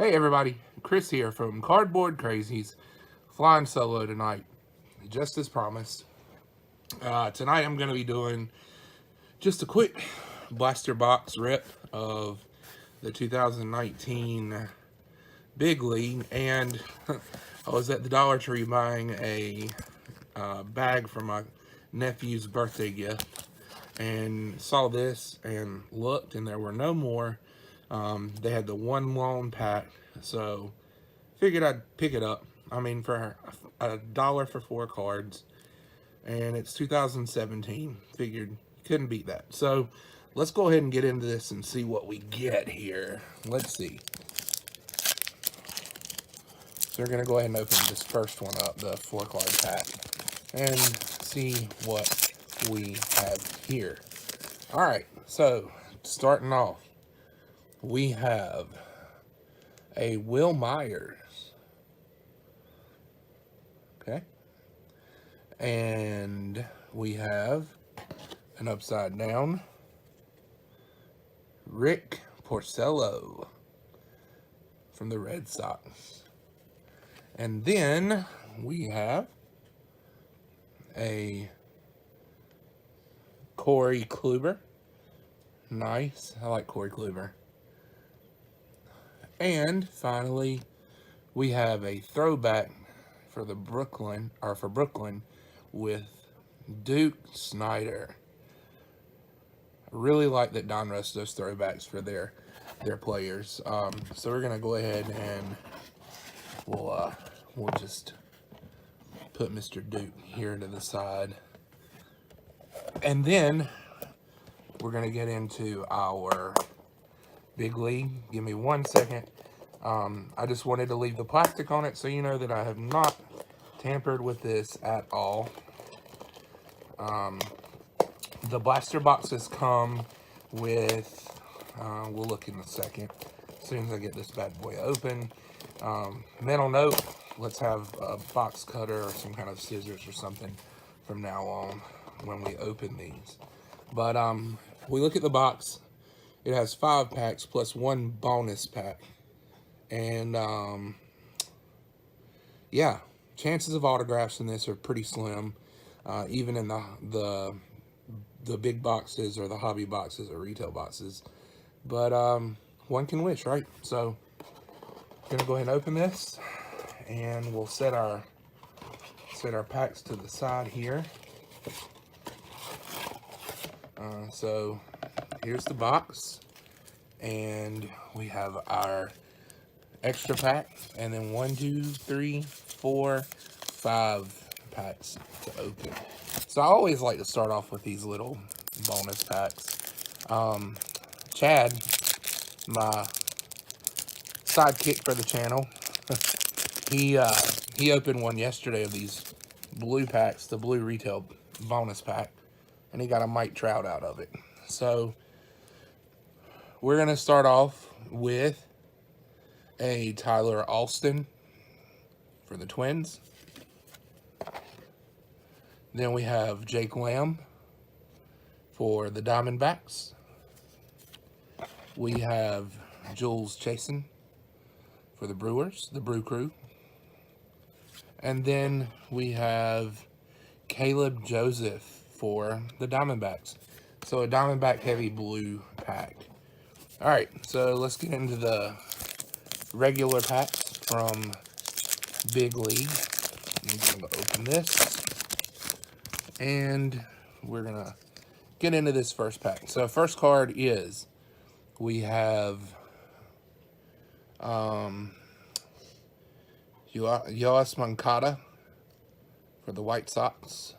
Hey everybody, Chris here from Cardboard Crazies, flying solo tonight, just as promised. Tonight I'm going to be doing just a quick blaster box rip of the 2019 Big League, and I was at the Dollar Tree buying a bag for my nephew's birthday gift, and saw this and looked, and there were no more. They had the one lone pack, so figured I'd pick it up. I mean, for $1 for 4 cards, and it's 2017. Figured couldn't beat that. So let's go ahead and get into this and see what we get here. Let's see. So we're gonna go ahead and open this first one up, the 4-card pack, and see what we have here. All right, so starting off, we have a Will Myers. Okay. And we have an upside down Rick Porcello from the Red Sox. And then we have a Corey Kluber. Nice. I like Corey Kluber. And finally, we have a throwback for Brooklyn with Duke Snyder. I really like that Donruss does throwbacks for their players. So we're gonna go ahead and we'll just put Mr. Duke here to the side, and then we're gonna get into our Big League. Give me 1 second. I just wanted to leave the plastic on it so you know that I have not tampered with this at all. The blaster boxes come with, we'll look in a second, as soon as I get this bad boy open. Mental note, let's have a box cutter or some kind of scissors or something from now on when we open these. But we look at the box. It has 5 packs plus 1 bonus pack. And, yeah, chances of autographs in this are pretty slim, even in the big boxes or the hobby boxes or retail boxes. But one can wish, right? So, I'm going to go ahead and open this, and we'll set our packs to the side here. So here's the box, and we have our extra pack, and then 1, 2, 3, 4, 5 packs to open. So I always like to start off with these little bonus packs. Chad, my sidekick for the channel, he opened one yesterday of these blue packs, the blue retail bonus pack, and he got a Mike Trout out of it. So we're gonna start off with a Tyler Alston for the Twins. Then we have Jake Lamb for the Diamondbacks. We have Jules Chasen for the Brewers, the Brew Crew. And then we have Caleb Joseph for the Diamondbacks. So a Diamondback heavy blue pack. All right, so let's get into the regular packs from Big League. I'm going to open this, and we're going to get into this first pack. So first card is, we have Yoas Moncada for the White Sox.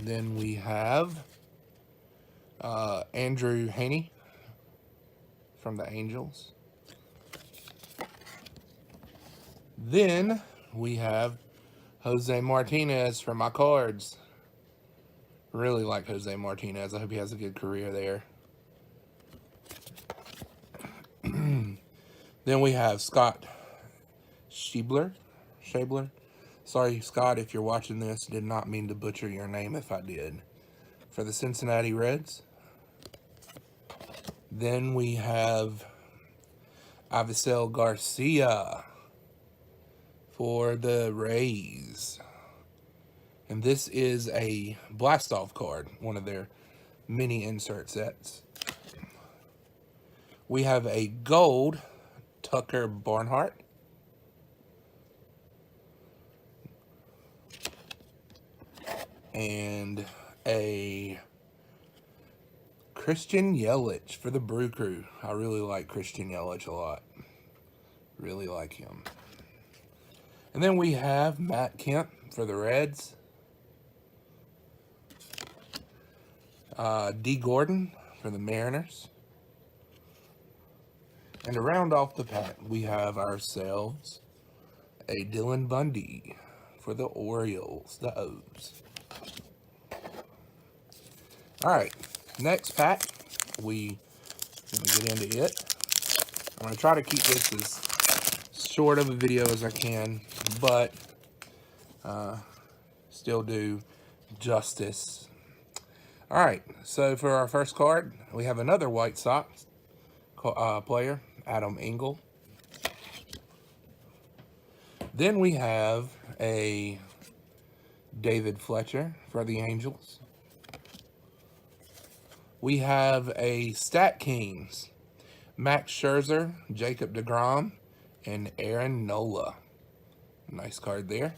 Then we have Andrew Haney from the Angels. Then we have Jose Martinez from my Cards. Really like Jose Martinez. I hope he has a good career there. Then we have Scott Schaebler. Sorry, Scott, if you're watching this. Did not mean to butcher your name if I did. For the Cincinnati Reds. Then we have Avisel Garcia for the Rays. And this is a blast-off card, one of their mini insert sets. We have a gold Tucker Barnhart. And a Christian Yelich for the Brew Crew. I really like Christian Yelich a lot. Really like him. And then we have Matt Kemp for the Reds. D. Gordon for the Mariners. And to round off the pack, we have ourselves a Dylan Bundy for the Orioles, the O's. Alright, next pack, we get into it. I'm going to try to keep this as short of a video as I can, but still do justice. Alright, so for our first card, we have another White Sox player, Adam Engel. Then we have a David Fletcher for the Angels. We have a Stat Kings, Max Scherzer, Jacob deGrom, and Aaron Nola. Nice card there.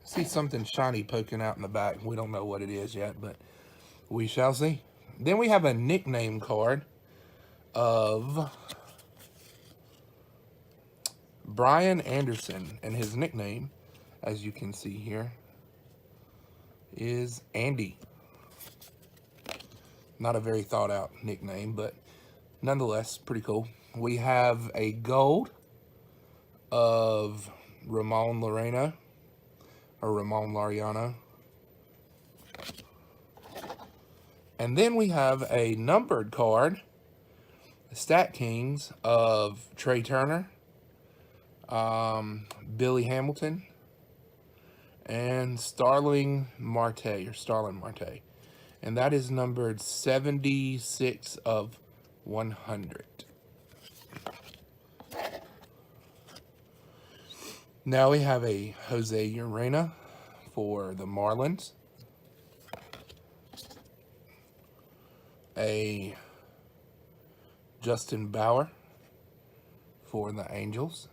See something shiny poking out in the back. We don't know what it is yet, but we shall see. Then we have a nickname card of Brian Anderson, and his nickname, as you can see here, is Andy. Not a very thought out nickname, but nonetheless, pretty cool. We have a gold of Ramon Laureano, or Ramon Laureano. And then we have a numbered card, Stat Kings, of Trey Turner, Billy Hamilton, and Starling Marte. And that is numbered 76 of 100. Now we have a Jose Urena for the Marlins. A Justin Bauer for the Angels.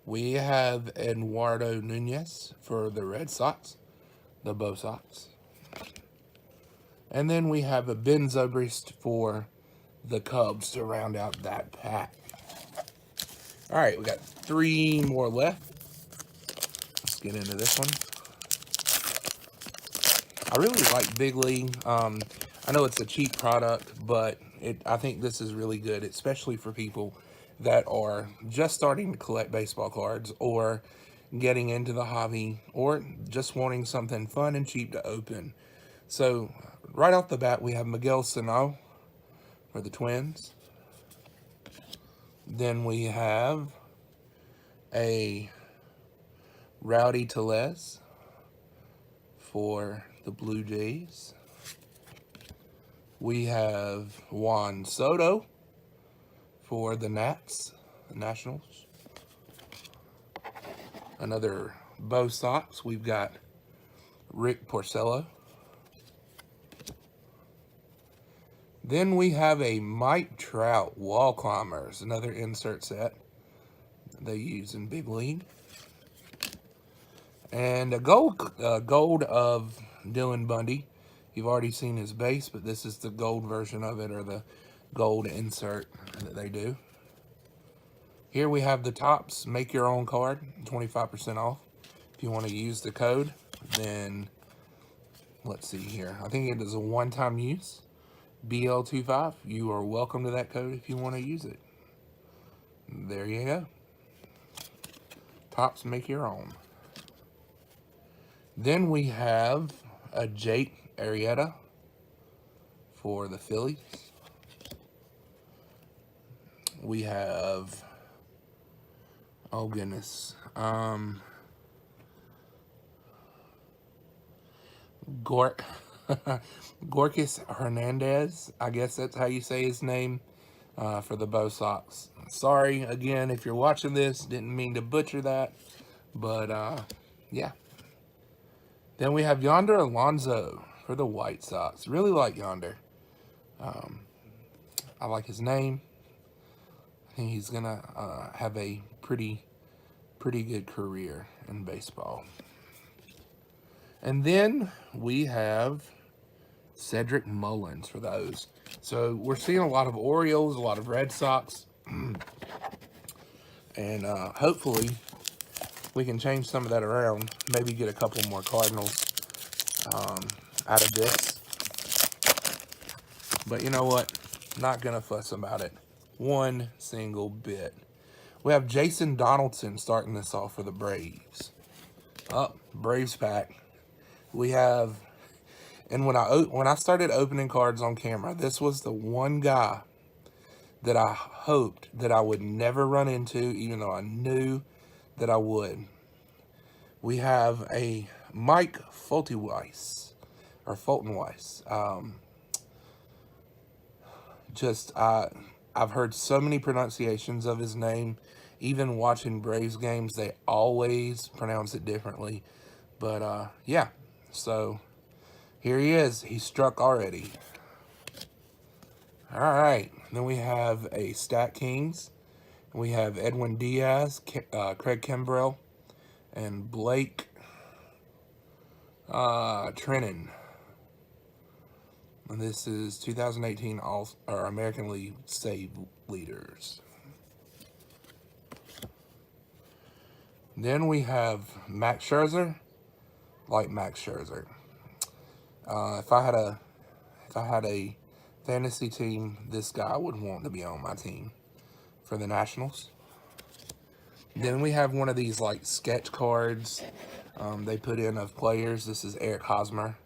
We have Eduardo Nunez for the Red Sox, the Bo Sox. And then we have a Ben Zobrist for the Cubs to round out that pack. All right, we got 3 more left. Let's get into this one. I really like Big League. I know it's a cheap product, but I think this is really good, especially for people that are just starting to collect baseball cards, or getting into the hobby, or just wanting something fun and cheap to open. So right off the bat, we have Miguel Sano for the Twins. Then we have a Rowdy Tellez for the Blue Jays. We have Juan Soto for the Nats, the Nationals. Another Bo Sox, we've got Rick Porcello. Then we have a Mike Trout Wall Climbers, another insert set they use in Big League. And a gold of Dylan Bundy. You've already seen his base, but this is the gold version of it, or the gold insert that they do. Here we have the Topps Make Your Own card, 25% off. If you want to use the code, then let's see here. I think it is a one-time use. BL25. You are welcome to that code if you want to use it. There you go. Topps Make Your Own. Then we have a Jake Arrieta for the Phillies. We have, oh goodness, Gorkis Hernandez, I guess that's how you say his name, for the Bo Sox. Sorry, again, if you're watching this, didn't mean to butcher that, but, yeah. Then we have Yonder Alonso for the White Sox. Really like Yonder. I like his name. I think he's going to have a pretty good career in baseball. And then we have Cedric Mullins for those. So we're seeing a lot of Orioles, a lot of Red Sox. And hopefully we can change some of that around. Maybe get a couple more Cardinals out of this. But you know what? Not going to fuss about it one single bit. We have Jason Donaldson starting this off for the Braves. Braves pack. We have, and when I started opening cards on camera, this was the one guy that I hoped that I would never run into, even though I knew that I would. We have a Mike Fultonweiss, or Fultonweiss. I've heard so many pronunciations of his name. Even watching Braves games, they always pronounce it differently. But, yeah. So, here he is. He struck already. All right. Then we have a Stat Kings. We have Edwin Diaz, Craig Kimbrell, and Blake Treinen. And this is 2018 American League save leaders. Then we have Max Scherzer, like Max Scherzer. If I had a fantasy team, this guy would want to be on my team for the Nationals. Then we have one of these like sketch cards they put in of players. This is Eric Hosmer.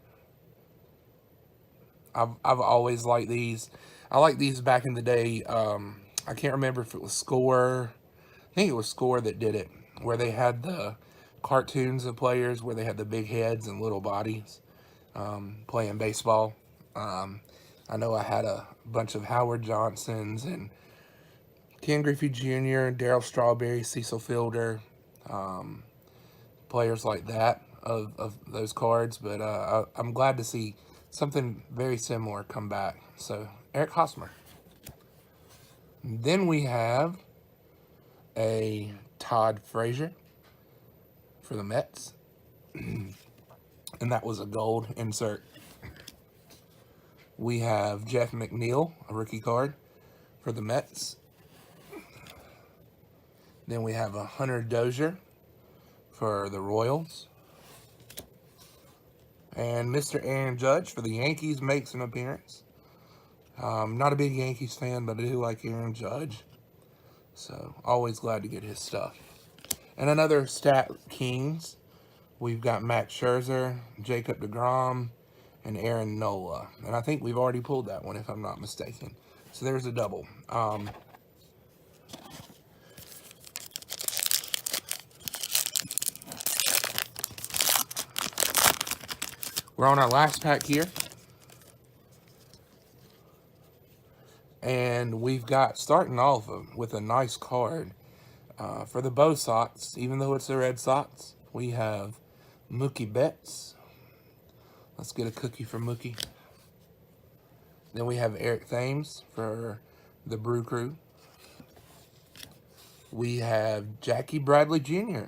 I've always liked these. I liked these back in the day. I can't remember if it was Score. I think it was Score that did it, where they had the cartoons of players where they had the big heads and little bodies playing baseball. I know I had a bunch of Howard Johnsons and Ken Griffey Jr., Darryl Strawberry, Cecil Fielder, players like that of those cards. But I'm glad to see something very similar come back. So, Eric Hosmer. Then we have a Todd Frazier for the Mets. And that was a gold insert. We have Jeff McNeil, a rookie card for the Mets. Then we have a Hunter Dozier for the Royals. And Mr. Aaron Judge for the Yankees makes an appearance. Not a big Yankees fan, but I do like Aaron Judge. So, always glad to get his stuff. And another Stat Kings. We've got Max Scherzer, Jacob deGrom, and Aaron Nola. And I think we've already pulled that one, if I'm not mistaken. So, there's a double. We're on our last pack here. And we've got, starting off with a nice card for the Bo Sox, even though it's the Red Sox. We have Mookie Betts. Let's get a cookie for Mookie. Then we have Eric Thames for the Brew Crew. We have Jackie Bradley Jr.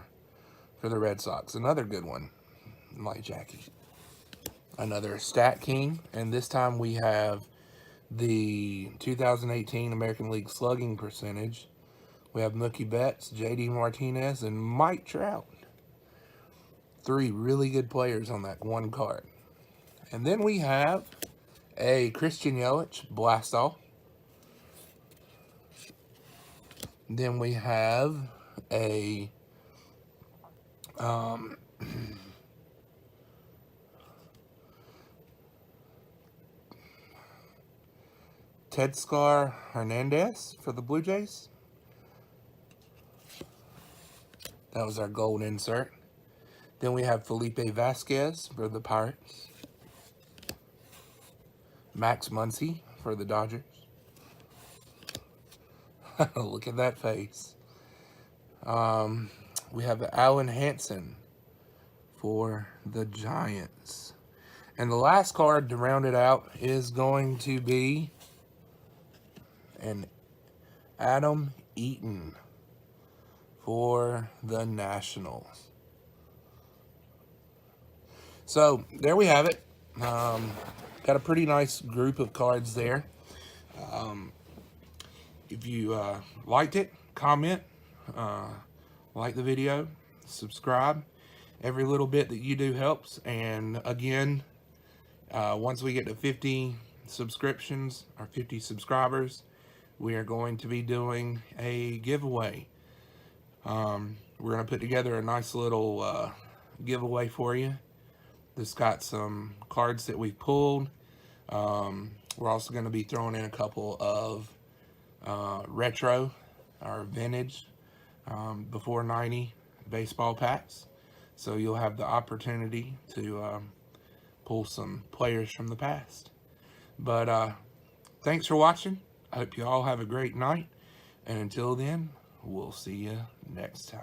for the Red Sox. Another good one. I like Jackie. Another Stat King. And this time we have the 2018 American League slugging percentage. We have Mookie Betts, J.D. Martinez, and Mike Trout. 3 really good players on that one card. And then we have a Christian Yelich Blast-Off. Then we have a Tedscar Hernandez for the Blue Jays. That was our gold insert. Then we have Felipe Vasquez for the Pirates. Max Muncy for the Dodgers. Look at that face. We have Alan Hansen for the Giants. And the last card to round it out is going to be an Adam Eaton for the Nationals. So there we have it. Got a pretty nice group of cards there. If you liked it, comment, like the video, subscribe. Every little bit that you do helps. And again, once we get to 50 subscriptions or 50 subscribers, we are going to be doing a giveaway. We're going to put together a nice little giveaway for you. This got some cards that we've pulled. We're also going to be throwing in a couple of retro or vintage before 90 baseball packs. So you'll have the opportunity to pull some players from the past. But thanks for watching. I hope you all have a great night. And until then, we'll see you next time.